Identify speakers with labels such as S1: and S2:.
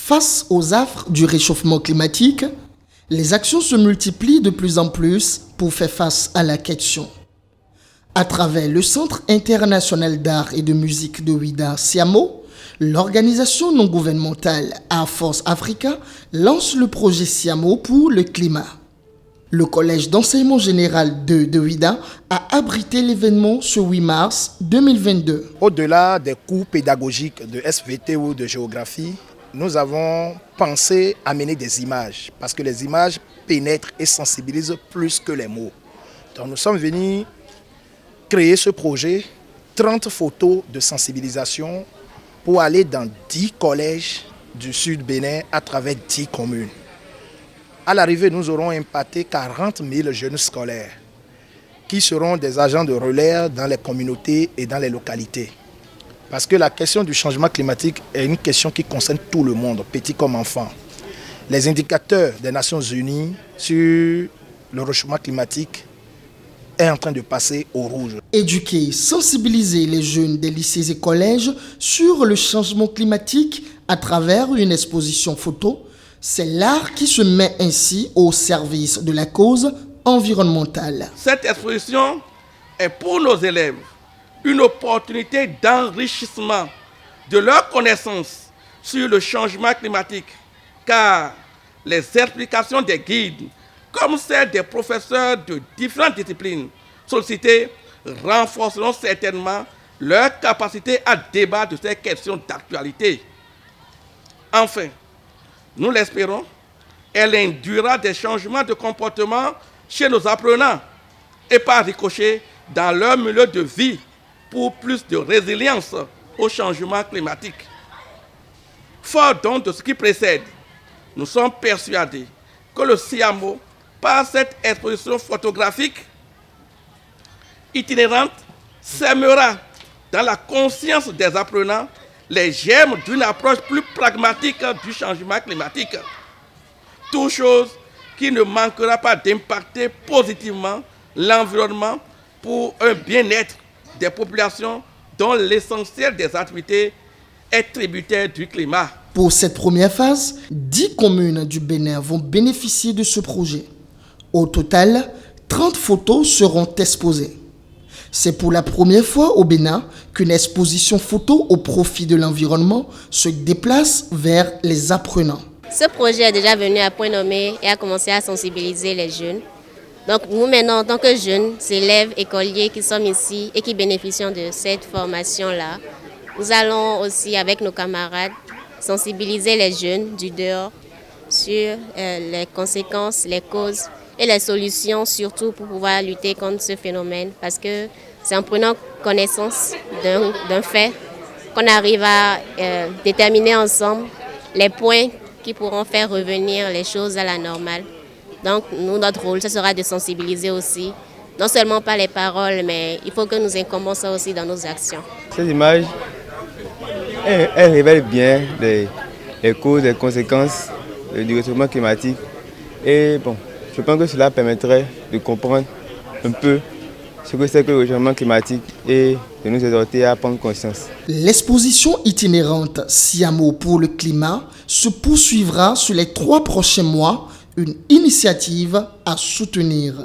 S1: Face aux affres du réchauffement climatique, les actions se multiplient de plus en plus pour faire face à la question. À travers le Centre international d'art et de musique de Ouidah, Siamo, l'organisation non gouvernementale Art Force Africa lance le projet Siamo pour le climat. Le collège d'enseignement général de Ouidah a abrité l'événement ce 8 mars 2022.
S2: Au-delà des cours pédagogiques de SVT ou de géographie, nous avons pensé à mener des images parce que les images pénètrent et sensibilisent plus que les mots. Donc nous sommes venus créer ce projet, 30 photos de sensibilisation pour aller dans 10 collèges du sud Bénin à travers 10 communes. À l'arrivée, nous aurons impacté 40 000 jeunes scolaires qui seront des agents de relais dans les communautés et dans les localités. Parce que la question du changement climatique est une question qui concerne tout le monde, petit comme enfant. Les indicateurs des Nations Unies sur le réchauffement climatique est en train de passer au rouge.
S1: Éduquer, sensibiliser les jeunes des lycées et collèges sur le changement climatique à travers une exposition photo, c'est l'art qui se met ainsi au service de la cause environnementale.
S3: Cette exposition est pour nos élèves une opportunité d'enrichissement de leurs connaissances sur le changement climatique, car les explications des guides, comme celles des professeurs de différentes disciplines sollicités, renforceront certainement leur capacité à débattre de ces questions d'actualité. Enfin, nous l'espérons, elle induira des changements de comportement chez nos apprenants et par ricochet dans leur milieu de vie pour plus de résilience au changement climatique. Fort donc de ce qui précède, nous sommes persuadés que le Siamo, par cette exposition photographique itinérante, sèmera dans la conscience des apprenants les germes d'une approche plus pragmatique du changement climatique. Toute chose qui ne manquera pas d'impacter positivement l'environnement pour un bien-être des populations dont l'essentiel des activités est tributaire du climat.
S1: Pour cette première phase, 10 communes du Bénin vont bénéficier de ce projet. Au total, 30 photos seront exposées. C'est pour la première fois au Bénin qu'une exposition photo au profit de l'environnement se déplace vers les apprenants.
S4: Ce projet est déjà venu à point nommé et a commencé à sensibiliser les jeunes. Donc nous maintenant, en tant que jeunes, élèves, écoliers qui sommes ici et qui bénéficient de cette formation-là, nous allons aussi avec nos camarades sensibiliser les jeunes du dehors sur les conséquences, les causes et les solutions surtout pour pouvoir lutter contre ce phénomène, parce que c'est en prenant connaissance d'un fait qu'on arrive à déterminer ensemble les points qui pourront faire revenir les choses à la normale. Donc nous, notre rôle, ce sera de sensibiliser aussi, non seulement par les paroles, mais il faut que nous incombons ça aussi dans nos actions.
S5: Cette image, elle révèle bien les causes, les conséquences du réchauffement climatique. Et bon, je pense que cela permettrait de comprendre un peu ce que c'est que le réchauffement climatique et de nous exhorter à prendre conscience.
S1: L'exposition itinérante Siamo pour le climat se poursuivra sur les 3 prochains mois, une initiative à soutenir.